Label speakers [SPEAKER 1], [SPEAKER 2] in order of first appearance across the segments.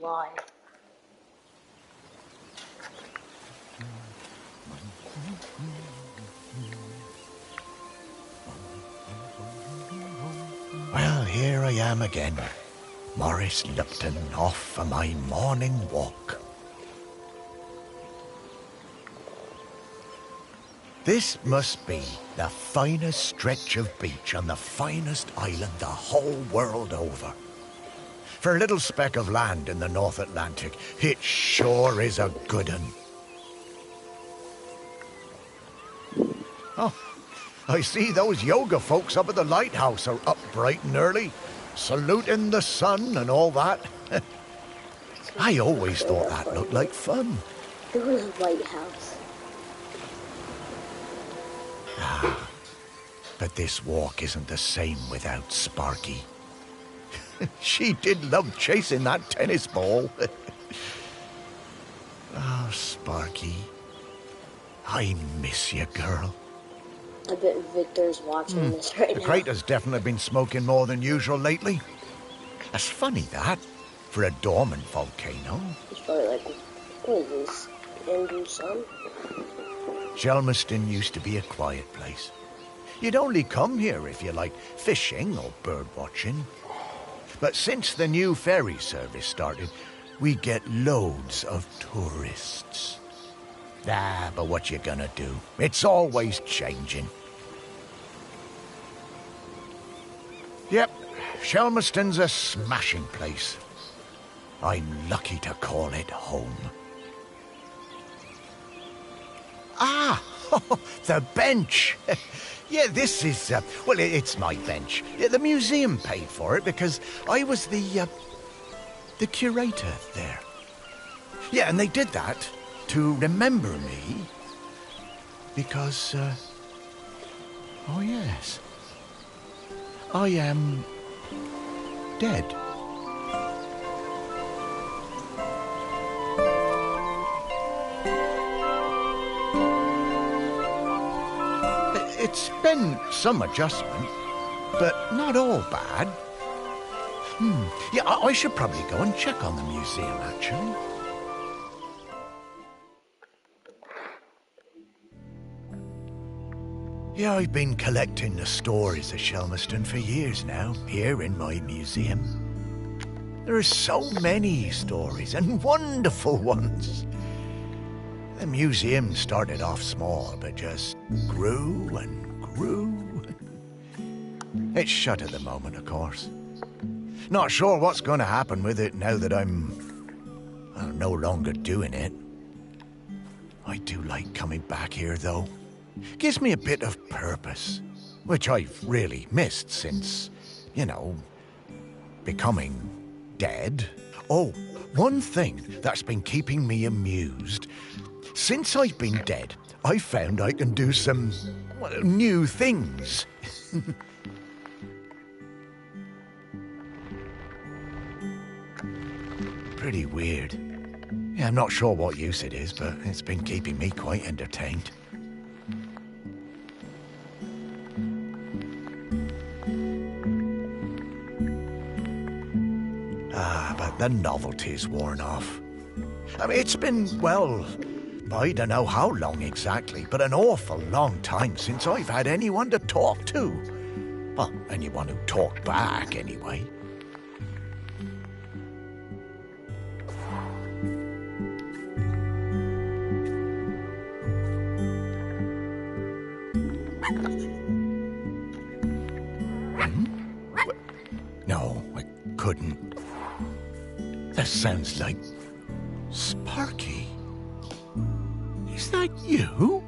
[SPEAKER 1] alive.
[SPEAKER 2] Well, here I am again, Maurice Lupton, off for my morning walk. This must be the finest stretch of beach on the finest island the whole world over. For a little speck of land in the North Atlantic, it sure is a good un. Oh, I see those yoga folks up at the lighthouse are up bright and early, saluting the sun and all that. I always thought that looked like fun.
[SPEAKER 1] There was a lighthouse.
[SPEAKER 2] Ah, but this walk isn't the same without Sparky. She did love chasing that tennis ball. Oh, Sparky, I miss you, girl.
[SPEAKER 1] I bet Victor's watching this right now.
[SPEAKER 2] The crater's definitely been smoking more than usual lately. That's funny, that, for a dormant volcano.
[SPEAKER 1] It's probably like, what is this, Andrew's son?
[SPEAKER 2] Shelmerston used to be a quiet place. You'd only come here if you liked fishing or bird watching. But since the new ferry service started, we get loads of tourists. Ah, but what you gonna do? It's always changing. Yep, Shelmerston's a smashing place. I'm lucky to call it home. Ah, the bench. Yeah, this is, well, it's my bench. Yeah, the museum paid for it because I was the curator there. Yeah, and they did that to remember me because, oh yes, I am dead. It's been some adjustment, but not all bad. Yeah, I should probably go and check on the museum, actually. Yeah, I've been collecting the stories of Shelmerston for years now, here in my museum. There are so many stories, and wonderful ones. The museum started off small, but just grew and grew. It's shut at the moment, of course. Not sure what's going to happen with it now that I'm no longer doing it. I do like coming back here, though. Gives me a bit of purpose, which I've really missed since, you know, becoming dead. Oh, one thing that's been keeping me amused. Since I've been dead, I found I can do some, well, new things. Pretty weird. Yeah, I'm not sure what use it is, but it's been keeping me quite entertained. Ah, but the novelty's worn off. I mean, it's been, well, I don't know how long exactly, but an awful long time since I've had anyone to talk to. Well, anyone who talked back, anyway. No, I couldn't. That sounds like Sparky. Is that you?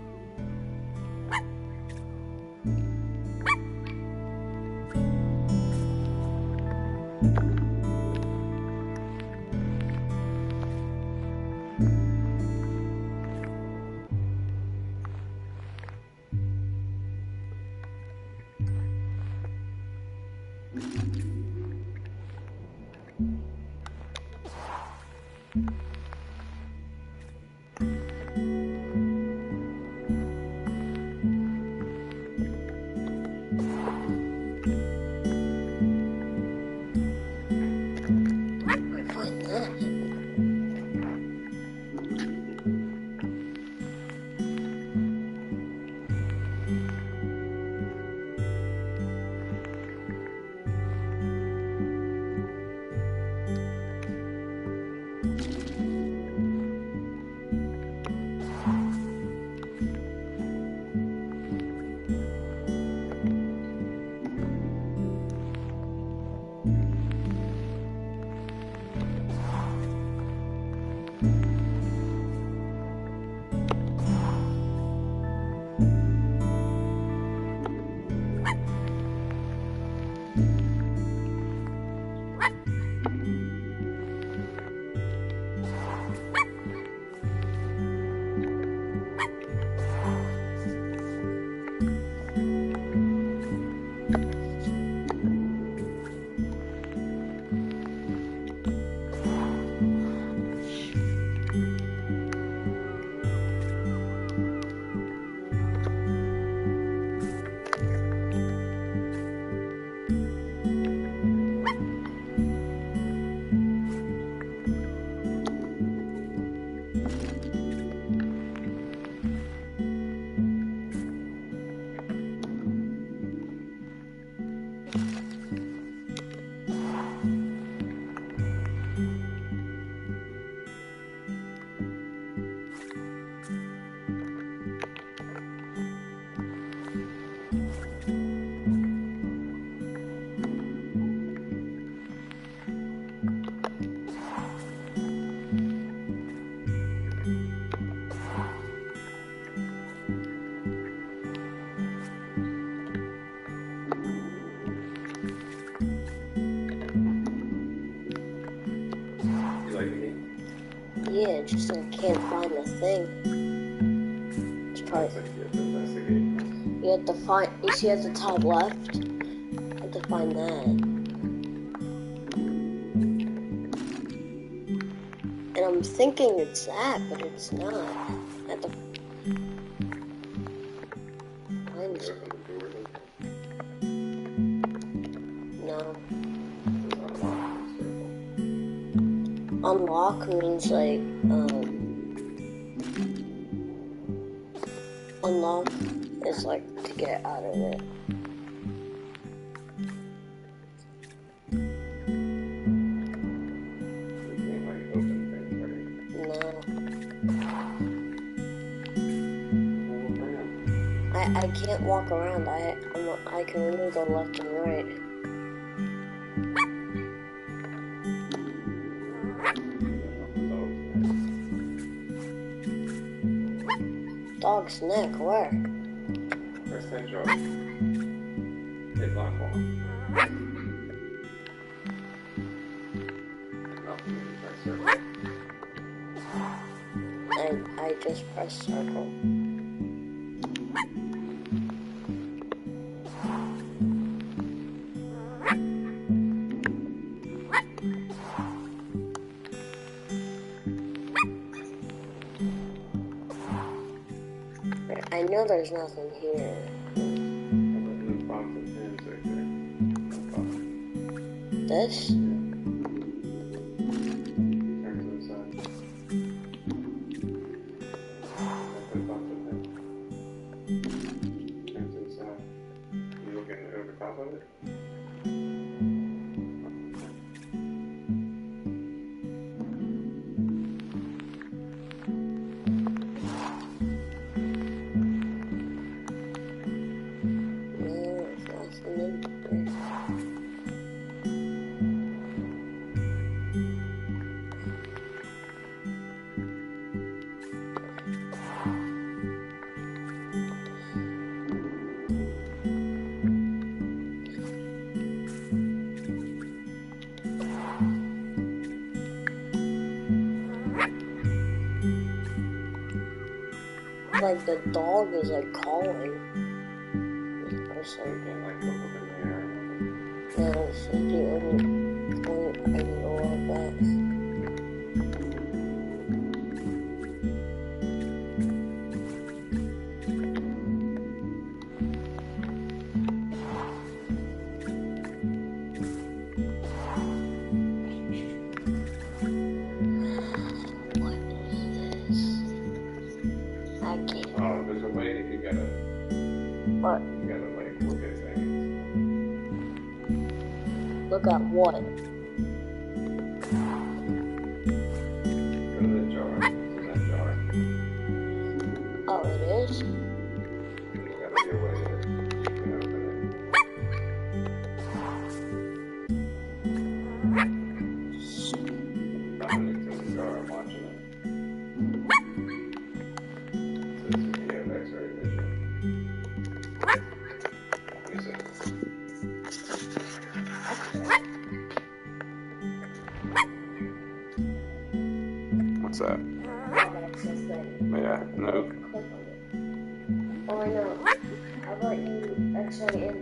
[SPEAKER 1] it's just I can't find the thing. It's probably... You have to find... You see at the top left? You have to find that. And I'm thinking it's that, but it's not. I have to find something. No. Unlock means like, unlock is like to get out of it. I can't walk around. I can only go left and right. Dog's neck, where?
[SPEAKER 3] Press that jar. Hit lock one. Press circle.
[SPEAKER 1] I just pressed circle. I know there's nothing here. This? Like the dog is like calling this person. Yeah, this is the only point I know of that. What?
[SPEAKER 3] You gotta like look at things.
[SPEAKER 1] Look at what?
[SPEAKER 3] Go to the jar. It's in that jar.
[SPEAKER 1] Oh, it is?
[SPEAKER 3] You gotta be away with it. You can open it. I'm into the jar. I'm watching it. Says you have X-ray vision. What's that? Yeah, no.
[SPEAKER 1] Oh, I know. How about you X-ray in?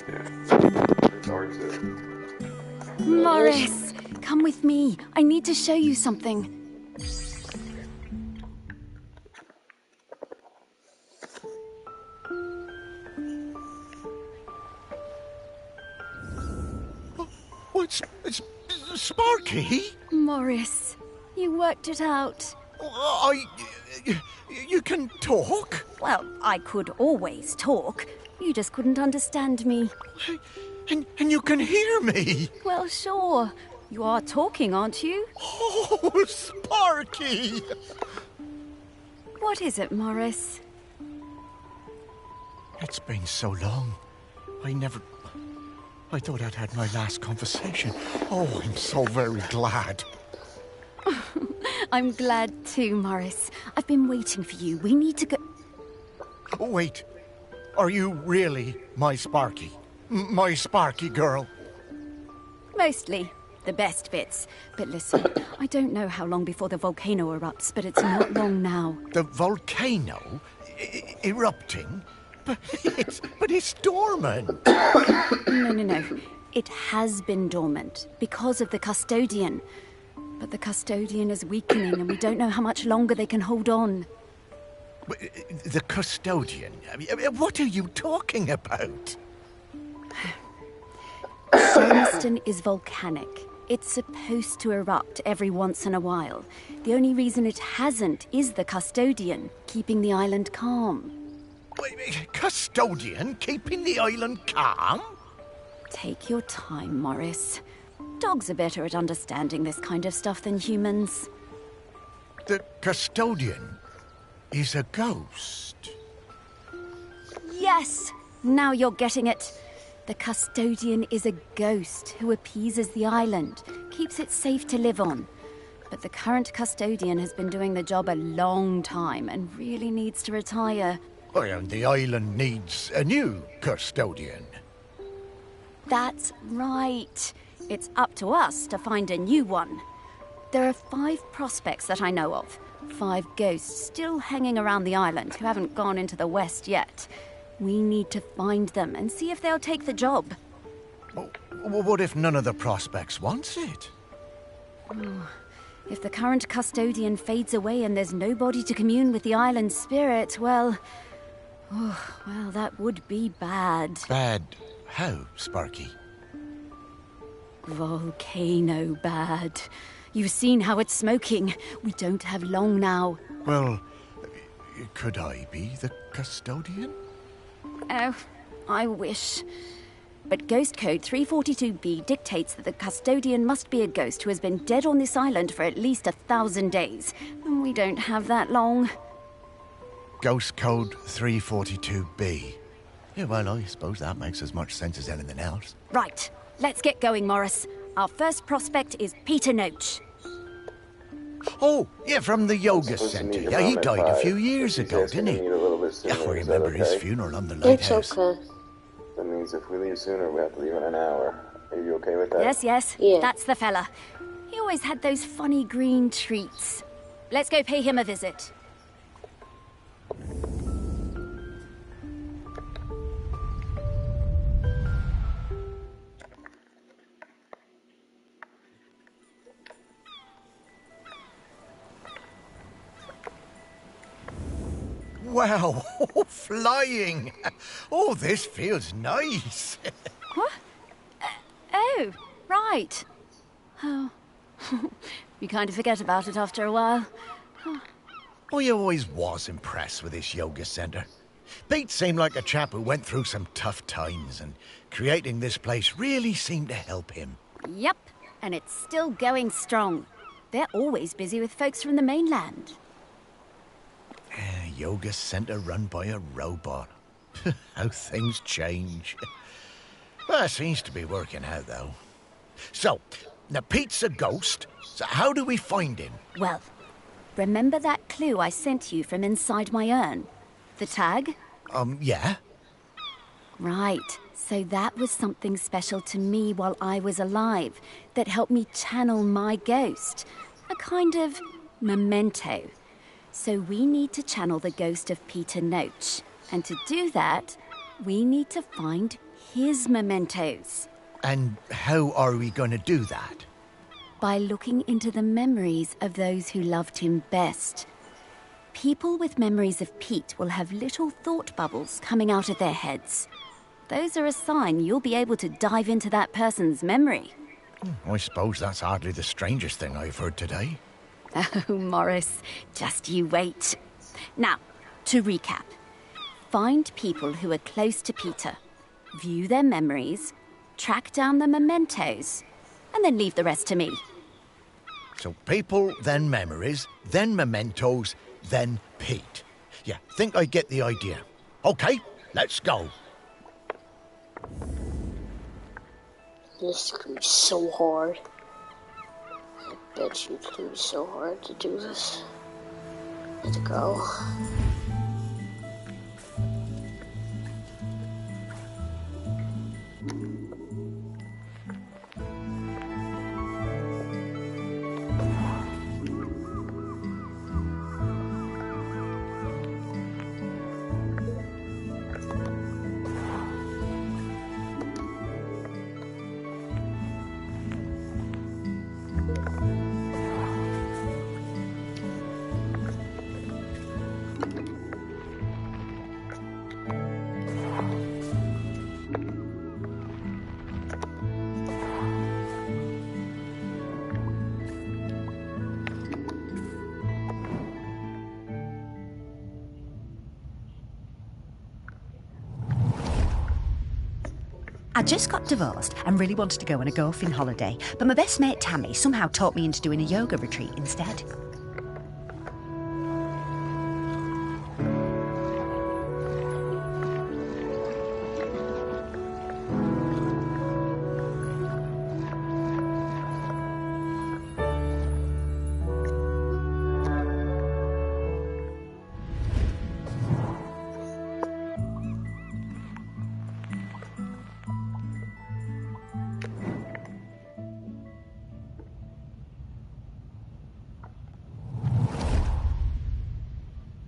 [SPEAKER 3] Yeah. It's hard to...
[SPEAKER 4] Morris, come with me. I need to show you something.
[SPEAKER 2] Oh, it's Sparky.
[SPEAKER 4] Morris, you worked it out.
[SPEAKER 2] You can talk?
[SPEAKER 4] Well, I could always talk. You just couldn't understand me.
[SPEAKER 2] And you can hear me?
[SPEAKER 4] Well, sure. You are talking, aren't you?
[SPEAKER 2] Oh, Sparky!
[SPEAKER 4] What is it, Morris?
[SPEAKER 2] It's been so long. I thought I'd had my last conversation. Oh, I'm so very glad.
[SPEAKER 4] I'm glad too, Morris. I've been waiting for you. We need to go...
[SPEAKER 2] Oh, wait. Are you really my Sparky? My Sparky girl.
[SPEAKER 4] Mostly. The best bits. But listen, I don't know how long before the volcano erupts, but it's not long now.
[SPEAKER 2] The volcano erupting? But it's dormant.
[SPEAKER 4] No. It has been dormant because of the custodian. But the custodian is weakening and we don't know how much longer they can hold on.
[SPEAKER 2] The custodian? What are you talking about?
[SPEAKER 4] Shelmiston is volcanic. It's supposed to erupt every once in a while. The only reason it hasn't is the custodian, keeping the island calm.
[SPEAKER 2] Custodian keeping the island calm?
[SPEAKER 4] Take your time, Morris. Dogs are better at understanding this kind of stuff than humans.
[SPEAKER 2] The custodian is a ghost.
[SPEAKER 4] Yes! Now you're getting it. The custodian is a ghost who appeases the island, keeps it safe to live on. But the current custodian has been doing the job a long time and really needs to retire.
[SPEAKER 2] And the island needs a new custodian.
[SPEAKER 4] That's right. It's up to us to find a new one. There are 5 prospects that I know of. 5 ghosts still hanging around the island who haven't gone into the west yet. We need to find them and see if they'll take the job.
[SPEAKER 2] What if none of the prospects wants it?
[SPEAKER 4] If the current custodian fades away and there's nobody to commune with the island's spirit, well, that would be bad.
[SPEAKER 2] Bad how, Sparky?
[SPEAKER 4] Volcano bad. You've seen how it's smoking. We don't have long now.
[SPEAKER 2] Well, could I be the custodian?
[SPEAKER 4] Oh, I wish. But Ghost Code 342B dictates that the custodian must be a ghost who has been dead on this island for at least 1,000 days. And we don't have that long.
[SPEAKER 2] Ghost Code 342B. Yeah, well, I suppose that makes as much sense as anything else.
[SPEAKER 4] Right. Let's get going, Morris. Our first prospect is Peter Noach.
[SPEAKER 2] Oh, yeah, from the yoga centre. Yeah, he died a few years ago, didn't he? Yeah, I remember his funeral on the lighthouse.
[SPEAKER 1] It's okay.
[SPEAKER 3] That means if we leave sooner, we have to leave in an hour. Are you okay with that?
[SPEAKER 4] Yes.
[SPEAKER 1] Yeah.
[SPEAKER 4] That's the fella. He always had those funny green treats. Let's go pay him a visit.
[SPEAKER 2] Wow, flying. Oh, this feels nice.
[SPEAKER 4] What? Oh, right. Oh. You kind of forget about it after a while.
[SPEAKER 2] I always was impressed with this yoga centre. Pete seemed like a chap who went through some tough times, and creating this place really seemed to help him.
[SPEAKER 4] Yep, and it's still going strong. They're always busy with folks from the mainland.
[SPEAKER 2] A yoga centre run by a robot. How things change. Well, it seems to be working out, though. So, now Pete's a ghost, so how do we find him?
[SPEAKER 4] Well, remember that clue I sent you from inside my urn? The tag?
[SPEAKER 2] Yeah?
[SPEAKER 4] Right. So that was something special to me while I was alive that helped me channel my ghost. A kind of memento. So we need to channel the ghost of Peter Noach. And to do that, we need to find his mementos.
[SPEAKER 2] And how are we going to do that?
[SPEAKER 4] By looking into the memories of those who loved him best. People with memories of Pete will have little thought bubbles coming out of their heads. Those are a sign you'll be able to dive into that person's memory.
[SPEAKER 2] I suppose that's hardly the strangest thing I've heard today.
[SPEAKER 4] Oh, Morris, just you wait. Now, to recap. Find people who are close to Peter, view their memories, track down the mementos, and then leave the rest to me.
[SPEAKER 2] So people, then memories, then mementos, then Pete. Yeah, think I get the idea. Okay, let's go.
[SPEAKER 1] This is gonna be so hard. I bet you it's gonna be so hard to do this. Let's go.
[SPEAKER 5] I just got divorced and really wanted to go on a golfing holiday, but my best mate Tammy somehow talked me into doing a yoga retreat instead.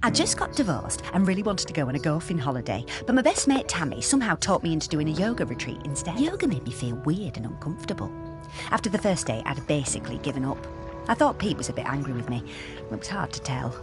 [SPEAKER 5] I just got divorced and really wanted to go on a golfing holiday, but my best mate Tammy somehow talked me into doing a yoga retreat instead. Yoga made me feel weird and uncomfortable. After the first day, I'd basically given up. I thought Pete was a bit angry with me. It was hard to tell.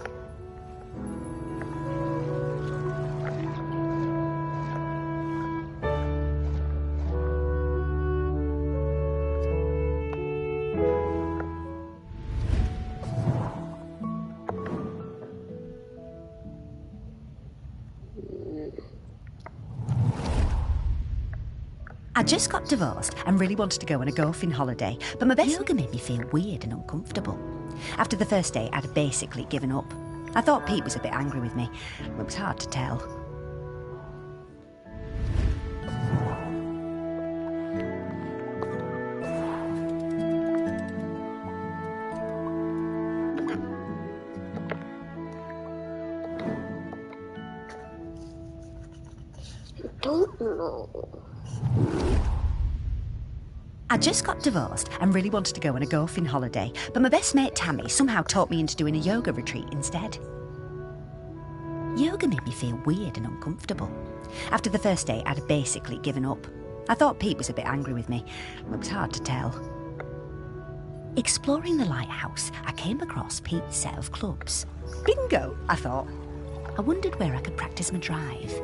[SPEAKER 5] I just got divorced and really wanted to go on a golfing holiday, but my best yoga made me feel weird and uncomfortable. After the first day, I'd basically given up. I thought Pete was a bit angry with me. It was hard to tell.
[SPEAKER 1] I don't know.
[SPEAKER 5] I just got divorced and really wanted to go on a golfing holiday, but my best mate Tammy somehow talked me into doing a yoga retreat instead. Yoga made me feel weird and uncomfortable. After the first day, I'd basically given up. I thought Pete was a bit angry with me. It was hard to tell. Exploring the lighthouse, I came across Pete's set of clubs. Bingo, I thought. I wondered where I could practice my drive.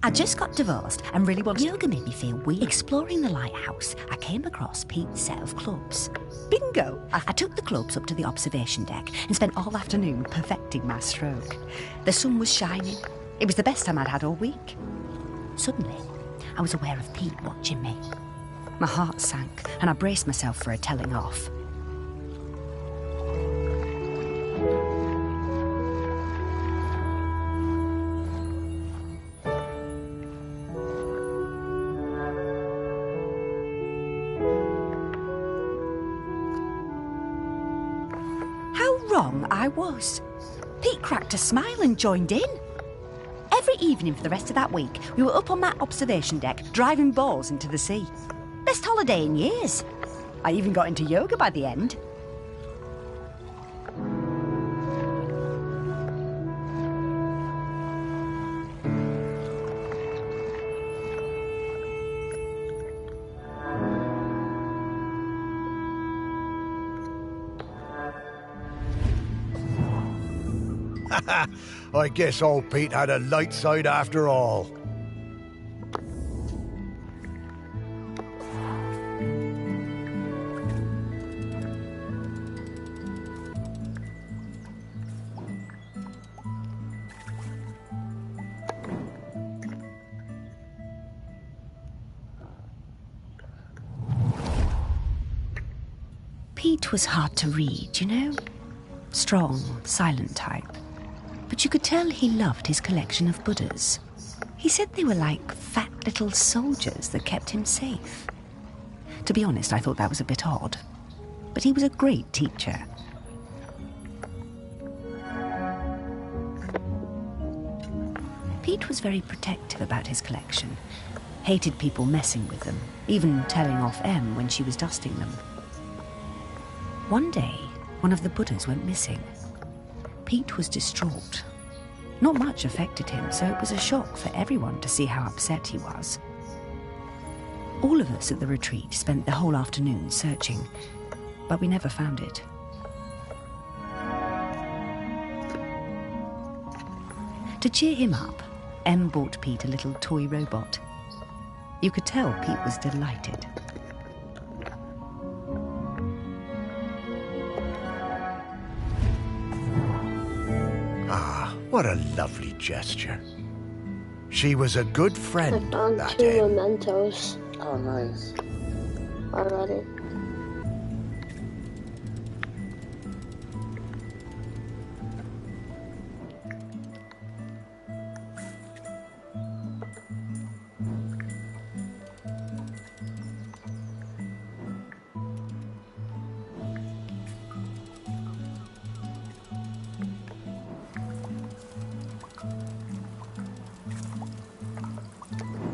[SPEAKER 5] I just got divorced and really wanted... Yoga made me feel weird. Exploring the lighthouse, I came across Pete's set of clubs. Bingo! I took the clubs up to the observation deck and spent all afternoon perfecting my stroke. The sun was shining. It was the best time I'd had all week. Suddenly, I was aware of Pete watching me. My heart sank and I braced myself for a telling off. Wrong I was. Pete cracked a smile and joined in. Every evening for the rest of that week, we were up on that observation deck, driving balls into the sea. Best holiday in years. I even got into yoga by the end.
[SPEAKER 2] I guess old Pete had a light side after all.
[SPEAKER 5] Pete was hard to read, you know? Strong, silent type. But you could tell he loved his collection of Buddhas. He said they were like fat little soldiers that kept him safe. To be honest, I thought that was a bit odd. But he was a great teacher. Pete was very protective about his collection. Hated people messing with them, even telling off Em when she was dusting them. One day, one of the Buddhas went missing. Pete was distraught. Not much affected him, so it was a shock for everyone to see how upset he was. All of us at the retreat spent the whole afternoon searching, but we never found it. To cheer him up, Em bought Pete a little toy robot. You could tell Pete was delighted.
[SPEAKER 2] Ah, what a lovely gesture. She was a good
[SPEAKER 1] I
[SPEAKER 2] friend,
[SPEAKER 1] found
[SPEAKER 2] that
[SPEAKER 1] 2
[SPEAKER 2] Em.
[SPEAKER 1] mementos
[SPEAKER 3] Oh, nice.
[SPEAKER 1] already.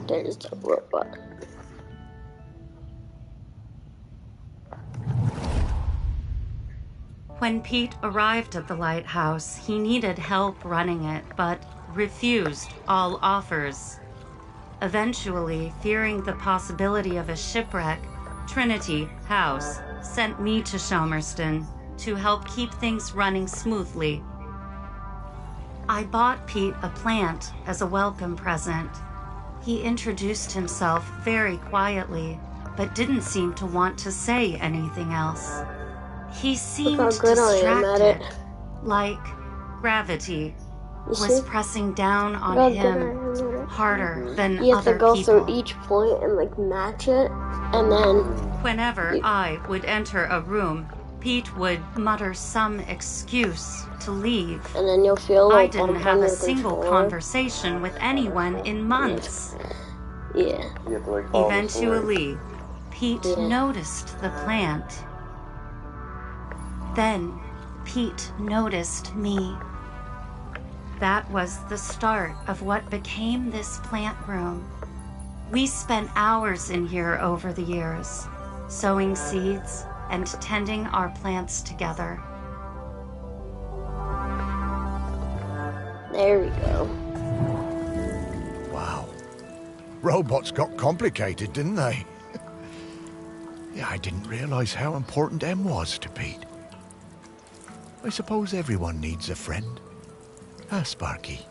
[SPEAKER 1] There's the robot.
[SPEAKER 6] When Pete arrived at the lighthouse, he needed help running it, but refused all offers. Eventually, fearing the possibility of a shipwreck, Trinity House sent me to Shelmerston to help keep things running smoothly. I bought Pete a plant as a welcome present. He introduced himself very quietly, but didn't seem to want to say anything else. He seemed
[SPEAKER 1] Look how good I am at
[SPEAKER 6] distracted,
[SPEAKER 1] it.
[SPEAKER 6] like gravity
[SPEAKER 1] You
[SPEAKER 6] was
[SPEAKER 1] see?
[SPEAKER 6] pressing down on
[SPEAKER 1] Look how good I
[SPEAKER 6] him
[SPEAKER 1] am at it.
[SPEAKER 6] harder than
[SPEAKER 1] You have to
[SPEAKER 6] other
[SPEAKER 1] go
[SPEAKER 6] people.
[SPEAKER 1] through each point and like match it, and then
[SPEAKER 6] Whenever I would enter a room, Pete would mutter some excuse to leave.
[SPEAKER 1] you'll feel
[SPEAKER 6] I
[SPEAKER 1] like
[SPEAKER 6] didn't
[SPEAKER 1] bump
[SPEAKER 6] have
[SPEAKER 1] on
[SPEAKER 6] a
[SPEAKER 1] your
[SPEAKER 6] single
[SPEAKER 1] controller.
[SPEAKER 6] conversation with anyone in months.
[SPEAKER 1] Yeah.
[SPEAKER 3] You have to like follow the story.
[SPEAKER 6] Eventually, Pete
[SPEAKER 1] Yeah.
[SPEAKER 6] noticed the plant. Then, Pete noticed me. That was the start of what became this plant room. We spent hours in here over the years, sowing seeds and tending our plants together.
[SPEAKER 1] There we go.
[SPEAKER 2] Wow. Robots got complicated, didn't they? Yeah, I didn't realize how important Em was to Pete. I suppose everyone needs a friend. Ah, Sparky.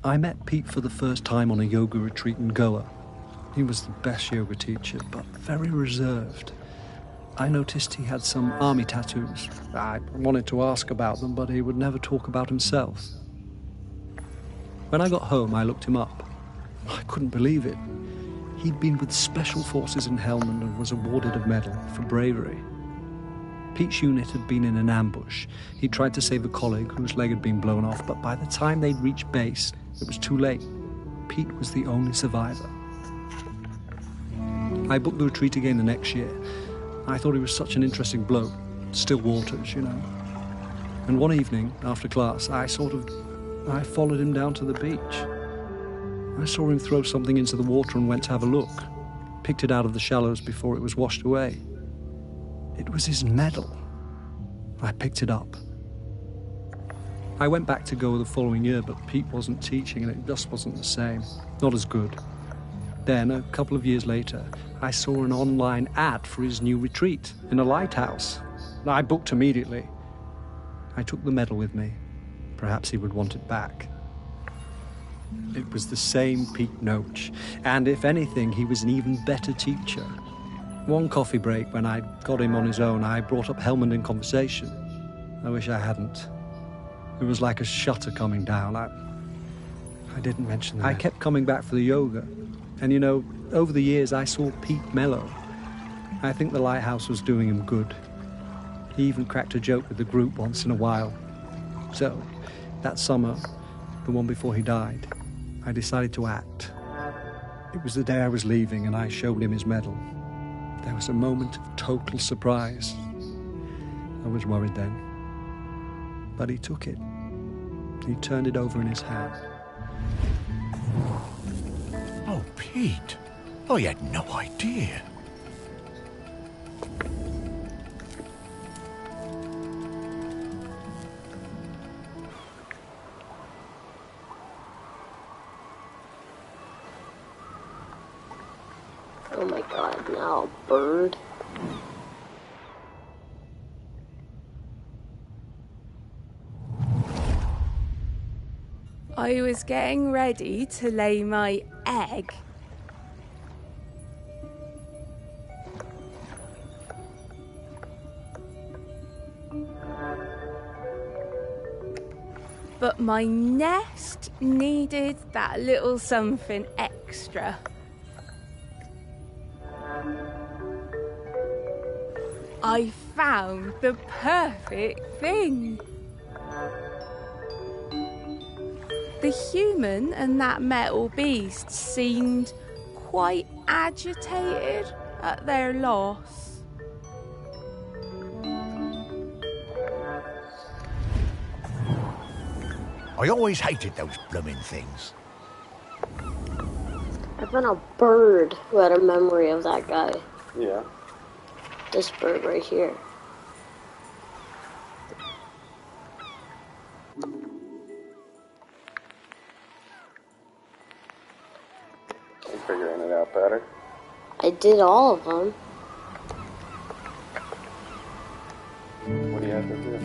[SPEAKER 7] I met Pete for the first time on a yoga retreat in Goa. He was the best yoga teacher, but very reserved. I noticed he had some army tattoos. I wanted to ask about them, but he would never talk about himself. When I got home, I looked him up. I couldn't believe it. He'd been with Special Forces in Helmand and was awarded a medal for bravery. Pete's unit had been in an ambush. He tried to save a colleague whose leg had been blown off, but by the time they'd reached base, it was too late. Pete was the only survivor. I booked the retreat again the next year. I thought he was such an interesting bloke. Still waters, you know. And one evening, after class, I followed him down to the beach. I saw him throw something into the water and went to have a look. Picked it out of the shallows before it was washed away. It was his medal. I picked it up. I went back to Goa the following year, but Pete wasn't teaching and it just wasn't the same. Not as good. Then, a couple of years later, I saw an online ad for his new retreat in a lighthouse. I booked immediately. I took the medal with me. Perhaps he would want it back. It was the same Pete Noach, and if anything, he was an even better teacher. One coffee break, when I got him on his own, I brought up Helmand in conversation. I wish I hadn't. It was like a shutter coming down. I didn't mention that. I kept coming back for the yoga. And you know, over the years I saw Pete mellow. I think the lighthouse was doing him good. He even cracked a joke with the group once in a while. So, that summer, the one before he died, I decided to act. It was the day I was leaving and I showed him his medal. There was a moment of total surprise. I was worried then. But he took it. He turned it over in his hand.
[SPEAKER 2] Oh, Pete. I had no idea.
[SPEAKER 1] Oh my god, now a bird.
[SPEAKER 8] I was getting ready to lay my egg. But my nest needed that little something extra. I found the perfect thing. The human and that metal beast seemed quite agitated at their loss.
[SPEAKER 2] I always hated those blooming things.
[SPEAKER 1] I found a bird who had a memory of that guy.
[SPEAKER 3] Yeah.
[SPEAKER 1] This bird right here.
[SPEAKER 3] I'm figuring it out better.
[SPEAKER 1] I did all of them.
[SPEAKER 3] What do you have to do?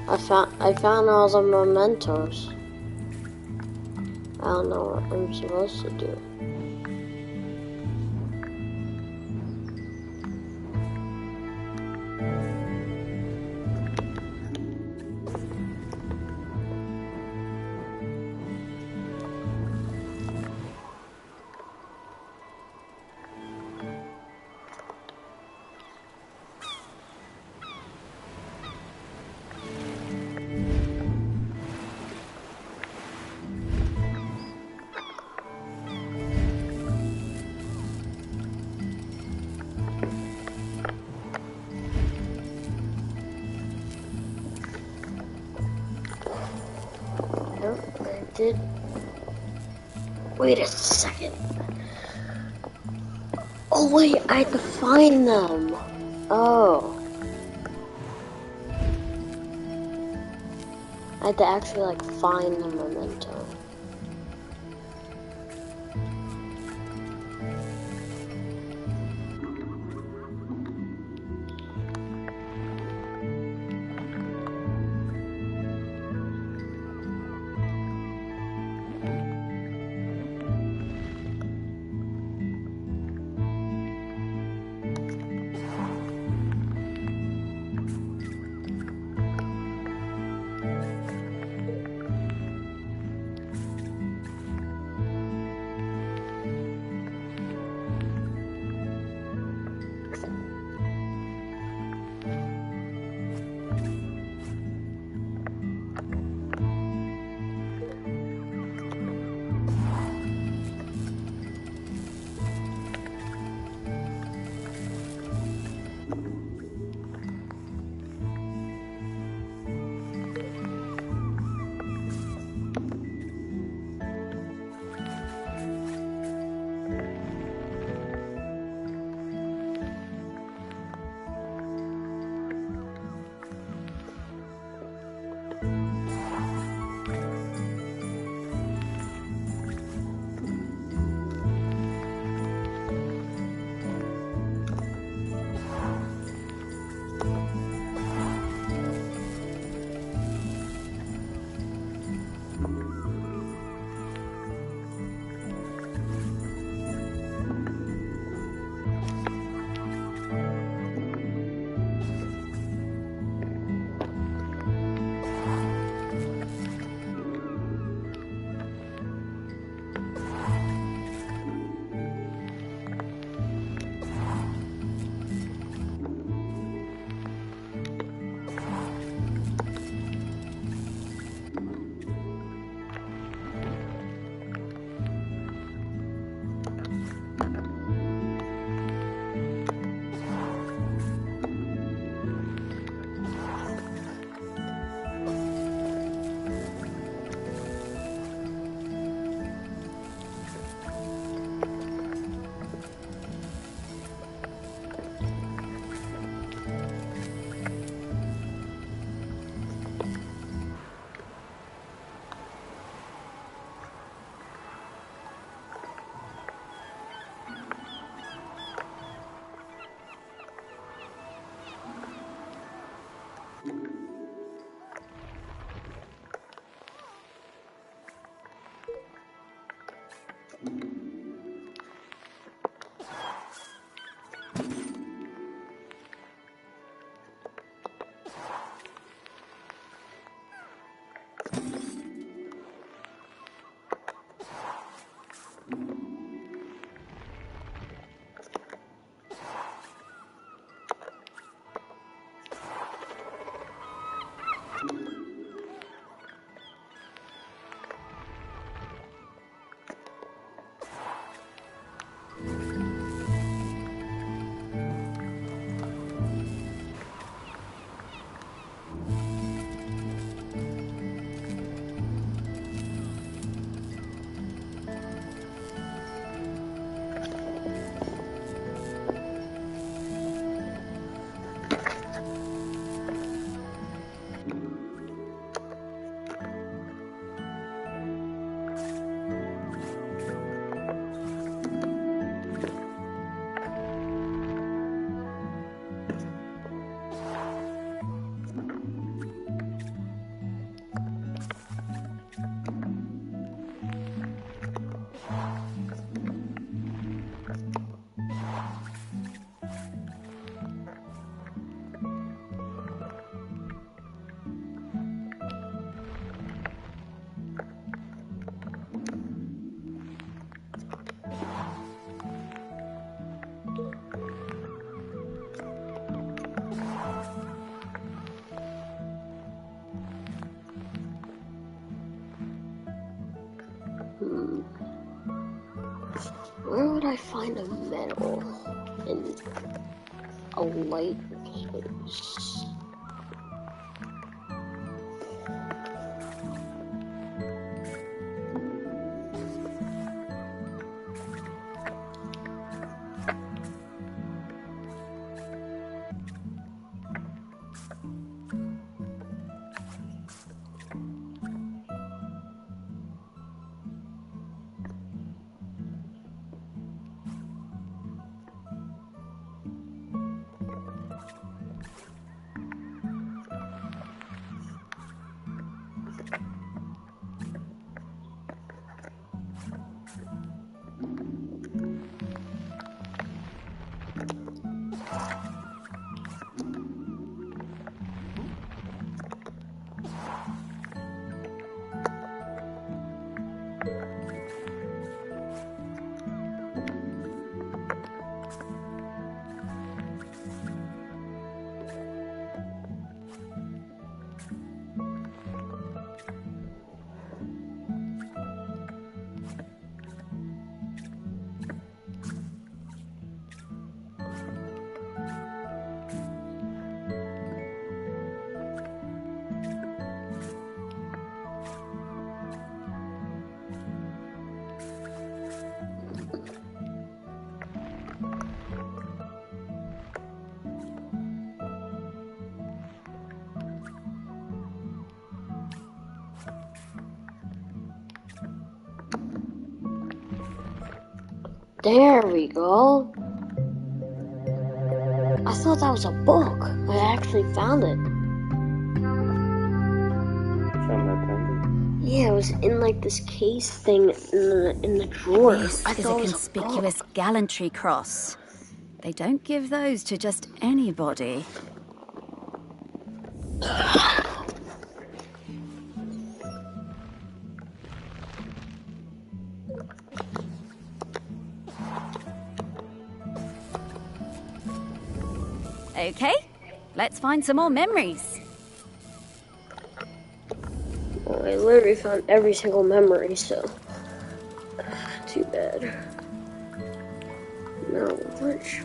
[SPEAKER 1] I found all the mementos. I don't know what I'm supposed to do. I did. Wait a second. Oh wait, I had to find them. Oh. I had to actually like find the memento. I find a medal in a light place? There we go. I thought that was a book. I actually found it.
[SPEAKER 3] Found that pendant?
[SPEAKER 1] Yeah, it was in like this case thing in the drawer.
[SPEAKER 4] This
[SPEAKER 1] I
[SPEAKER 4] is a
[SPEAKER 1] thought it was
[SPEAKER 4] conspicuous gallantry cross. They don't give those to just anybody. Okay, let's find some more memories.
[SPEAKER 1] Well, I literally found every single memory, so too bad. Now, which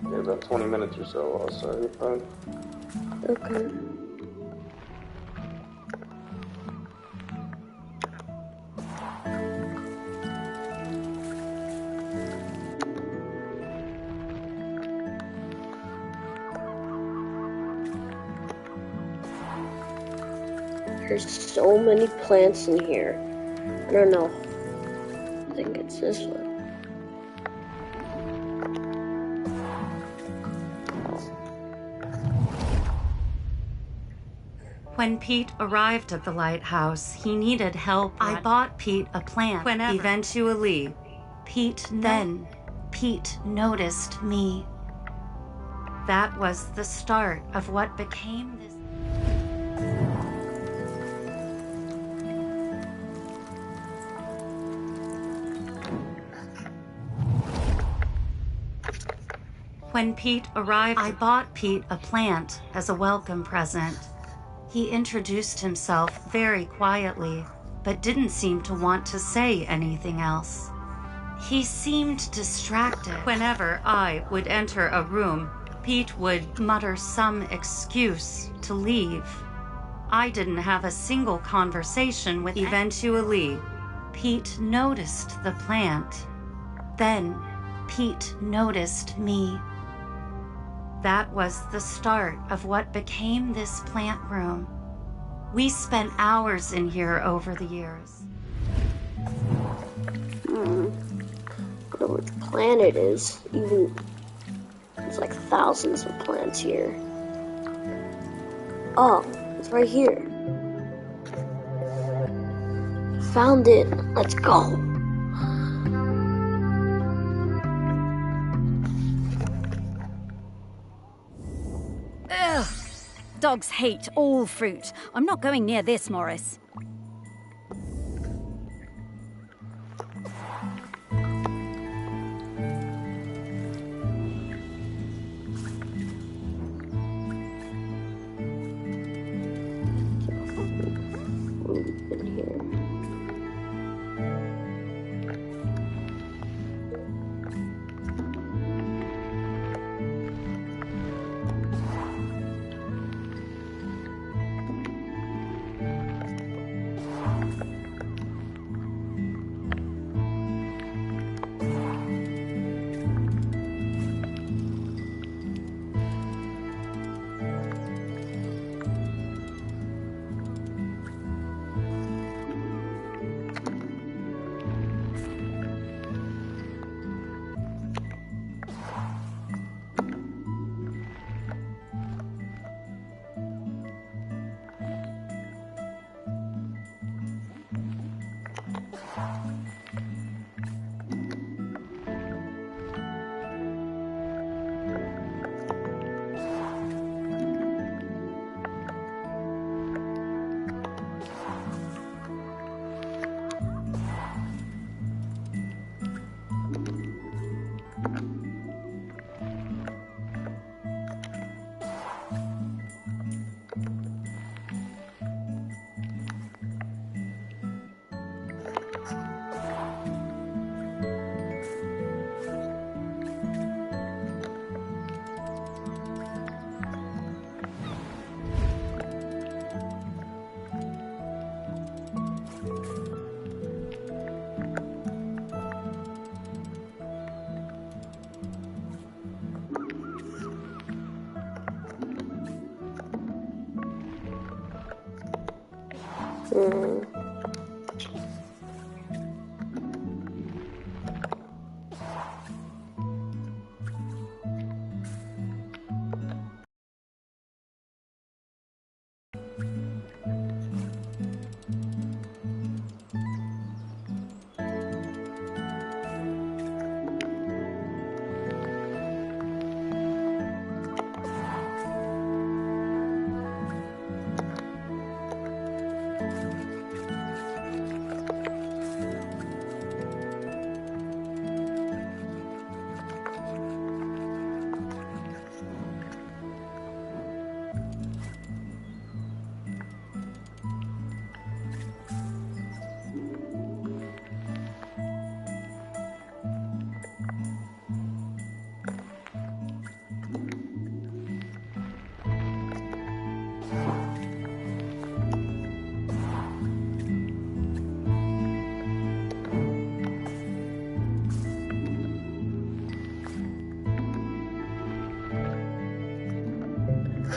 [SPEAKER 3] Yeah, about 20 minutes or so. I'll start your phone.
[SPEAKER 1] Okay. There's so many plants in here. I don't know. I think it's this one.
[SPEAKER 6] When Pete arrived at the lighthouse, he needed help. I bought Pete a plant. Eventually, Pete noticed me. That was the start of what became this. When Pete arrived, I bought Pete a plant as a welcome present. He introduced himself very quietly, but didn't seem to want to say anything else. He seemed distracted. Whenever I would enter a room, Pete would mutter some excuse to leave. I didn't have a single conversation with him. Eventually, Pete noticed the plant. Then, Pete noticed me. That was the start of what became this plant room. We spent hours in here over the years.
[SPEAKER 1] I don't know which plant it is. Even there's like thousands of plants here. Oh, it's right here. Found it. Let's go.
[SPEAKER 4] Ugh! Dogs hate all fruit. I'm not going near this, Morris.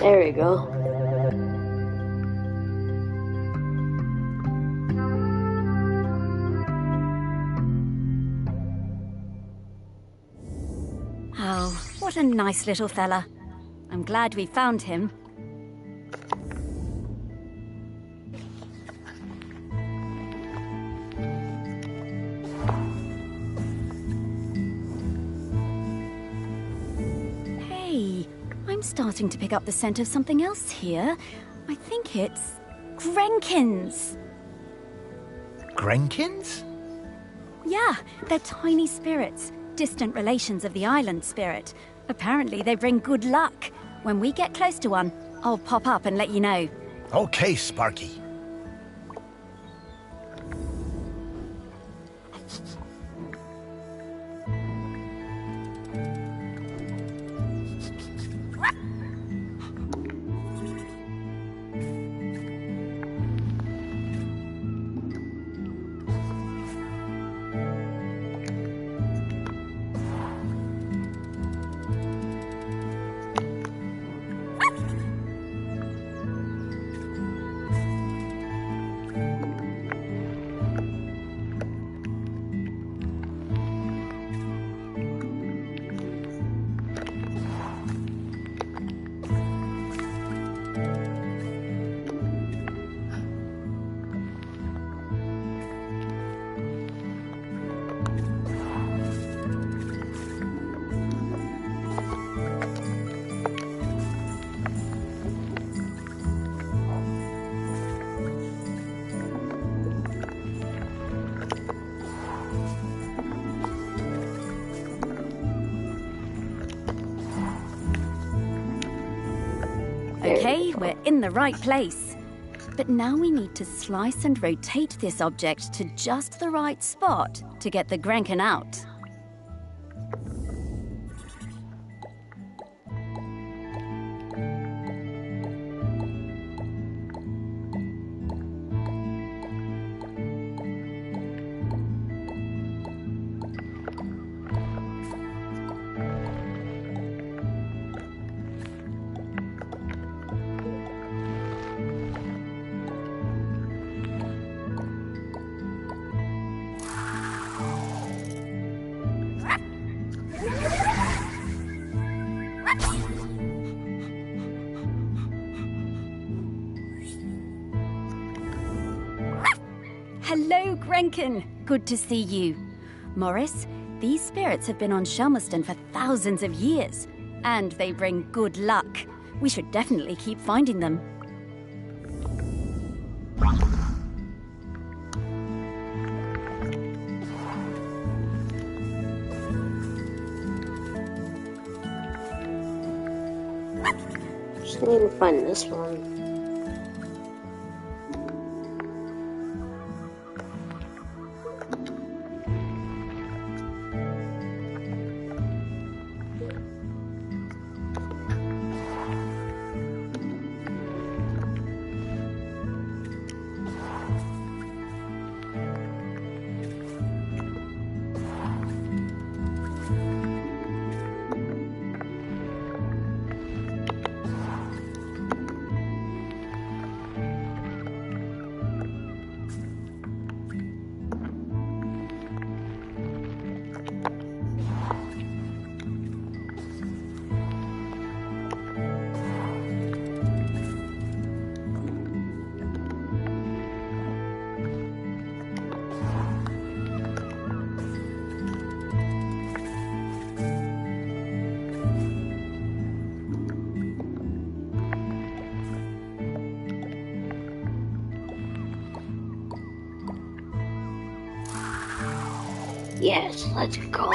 [SPEAKER 1] There we go.
[SPEAKER 4] Oh, what a nice little fella. I'm glad we found him. Hey, I'm starting to pick up the scent of something else here. I think it's Grenkins.
[SPEAKER 2] Grenkins?
[SPEAKER 4] Yeah, they're tiny spirits, distant relations of the island spirit. Apparently they bring good luck. When we get close to one, I'll pop up and let you know.
[SPEAKER 2] Okay, Sparky.
[SPEAKER 4] Okay, we're in the right place. But now we need to slice and rotate this object to just the right spot to get the Grenkin out. Hello, Grenkin. Good to see you. Morris, these spirits have been on Shelmerston for thousands of years, and they bring good luck. We should definitely keep finding them.
[SPEAKER 1] Just need to find this one. Yes, let's go.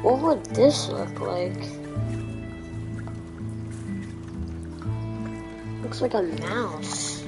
[SPEAKER 1] What would this look like? Looks like a mouse.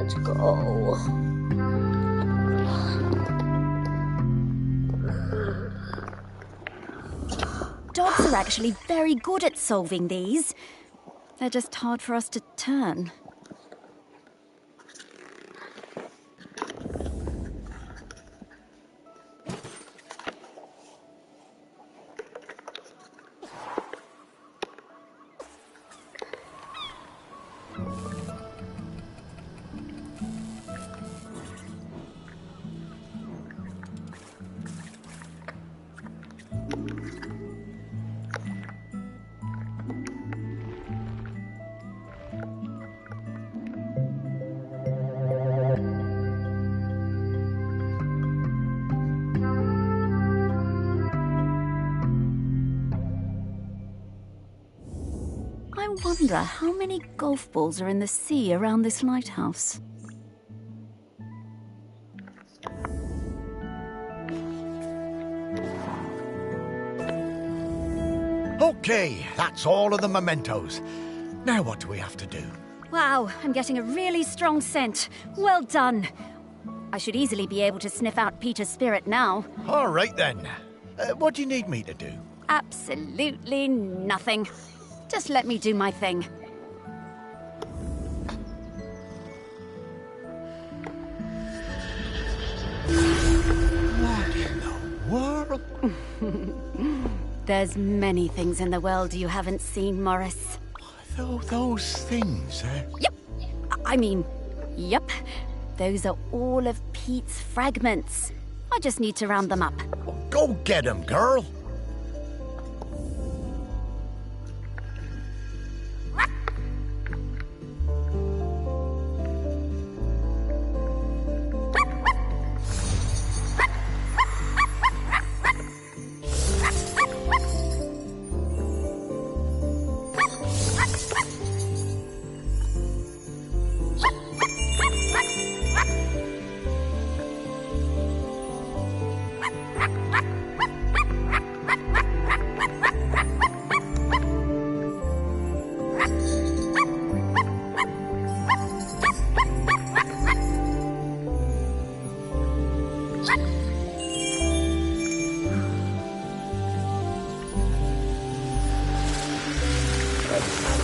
[SPEAKER 1] Let's go.
[SPEAKER 4] Dogs are actually very good at solving these. They're just hard for us to turn. I wonder how many golf balls are in the sea around this lighthouse.
[SPEAKER 2] Okay, that's all of the mementos. Now what do we have to do?
[SPEAKER 4] Wow, I'm getting a really strong scent. Well done. I should easily be able to sniff out Peter's spirit now.
[SPEAKER 2] All right then. What do you need me to do?
[SPEAKER 4] Absolutely nothing. Just let me do my thing.
[SPEAKER 2] What in the world?
[SPEAKER 4] There's many things in the world you haven't seen, Morris.
[SPEAKER 2] Those things,
[SPEAKER 4] Yep. Yep. Those are all of Pete's fragments. I just need to round them up.
[SPEAKER 2] Go get them, girl.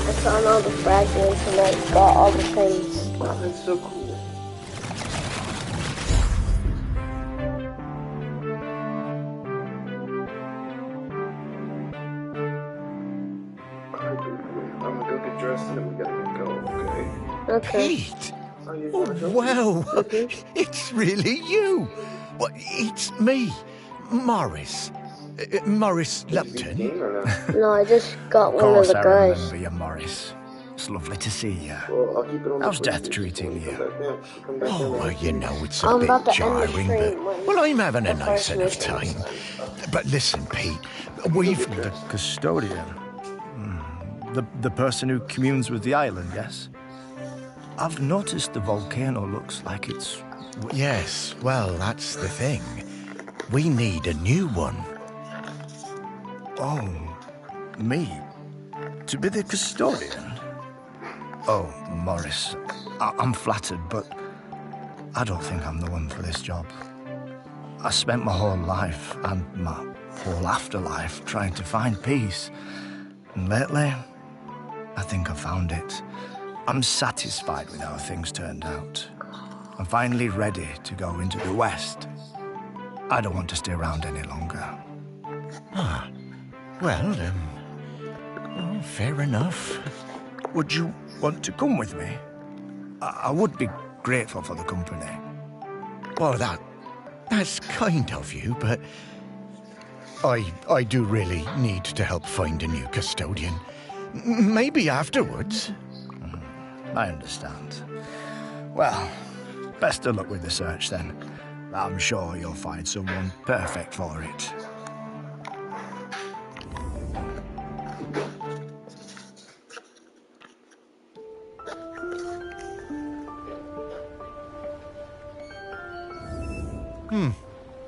[SPEAKER 1] I found all the fragments and I got all the things.
[SPEAKER 3] Wow, that's so cool. I'm gonna go get dressed and then we gotta get going, okay?
[SPEAKER 1] Okay.
[SPEAKER 2] Pete! Oh, wow! It's really you! Well, it's me, Morris. Morris Lupton.
[SPEAKER 1] No, I just got one of
[SPEAKER 9] course
[SPEAKER 1] the
[SPEAKER 9] I
[SPEAKER 1] guys.
[SPEAKER 9] remember you, Morris. It's lovely to see you.
[SPEAKER 3] Well, I'll keep it on
[SPEAKER 9] How's
[SPEAKER 3] the
[SPEAKER 9] death
[SPEAKER 3] PlayStation
[SPEAKER 9] treating
[SPEAKER 3] when
[SPEAKER 9] you?
[SPEAKER 3] come back
[SPEAKER 2] Oh,
[SPEAKER 3] in.
[SPEAKER 2] well, you know, it's a
[SPEAKER 1] I'm
[SPEAKER 2] bit
[SPEAKER 1] about to end the
[SPEAKER 2] jarring,
[SPEAKER 1] stream
[SPEAKER 2] but...
[SPEAKER 1] when
[SPEAKER 2] Well, I'm having a
[SPEAKER 1] the
[SPEAKER 2] nice
[SPEAKER 1] first
[SPEAKER 2] enough
[SPEAKER 1] mission
[SPEAKER 2] time.
[SPEAKER 1] is.
[SPEAKER 2] But listen, Pete, we've...
[SPEAKER 9] The custodian. The person who communes with the island, yes? I've noticed the volcano looks like it's...
[SPEAKER 2] Yes, well, that's the thing. We need a new one.
[SPEAKER 9] Oh, me? To be the custodian? Oh, Morris, I'm flattered, but I don't think I'm the one for this job. I spent my whole life and my whole afterlife trying to find peace. And lately, I think I found it. I'm satisfied with how things turned out. I'm finally ready to go into the West. I don't want to stay around any longer.
[SPEAKER 2] Ah, well, fair enough.
[SPEAKER 9] Would you want to come with me? I would be grateful for the company.
[SPEAKER 2] Well, that's kind of you, but I do really need to help find a new custodian. Maybe afterwards.
[SPEAKER 9] I understand. Well, best of luck with the search then. I'm sure you'll find someone perfect for it.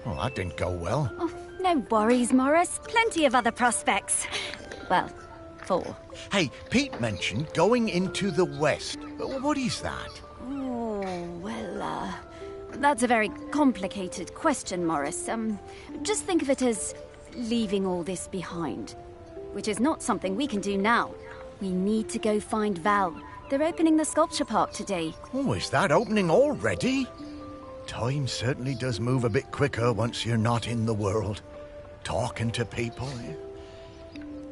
[SPEAKER 2] Well, that didn't go well.
[SPEAKER 4] Oh, no worries, Morris. Plenty of other prospects. Well, 4.
[SPEAKER 2] Hey, Pete mentioned going into the West. What is that?
[SPEAKER 4] Oh, That's a very complicated question, Morris. Just think of it as leaving all this behind. Which is not something we can do now. We need to go find Val. They're opening the sculpture park today.
[SPEAKER 2] Oh, is that opening already? Time certainly does move a bit quicker once you're not in the world. Talking to people.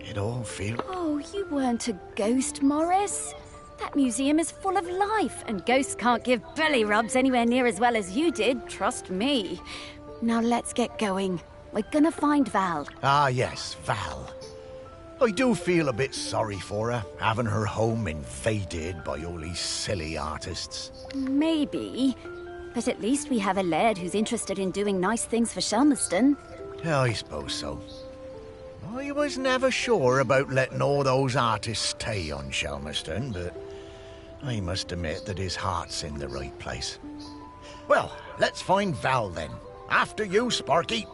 [SPEAKER 2] It all feels...
[SPEAKER 4] Oh, you weren't a ghost, Morris. That museum is full of life, and ghosts can't give belly rubs anywhere near as well as you did, trust me. Now let's get going. We're gonna find Val.
[SPEAKER 2] Ah, yes, Val. I do feel a bit sorry for her, having her home invaded by all these silly artists.
[SPEAKER 4] Maybe. But at least we have a laird who's interested in doing nice things for Shelmerston.
[SPEAKER 2] I suppose so. I was never sure about letting all those artists stay on Shelmerston, but I must admit that his heart's in the right place. Well, let's find Val then. After you, Sparky.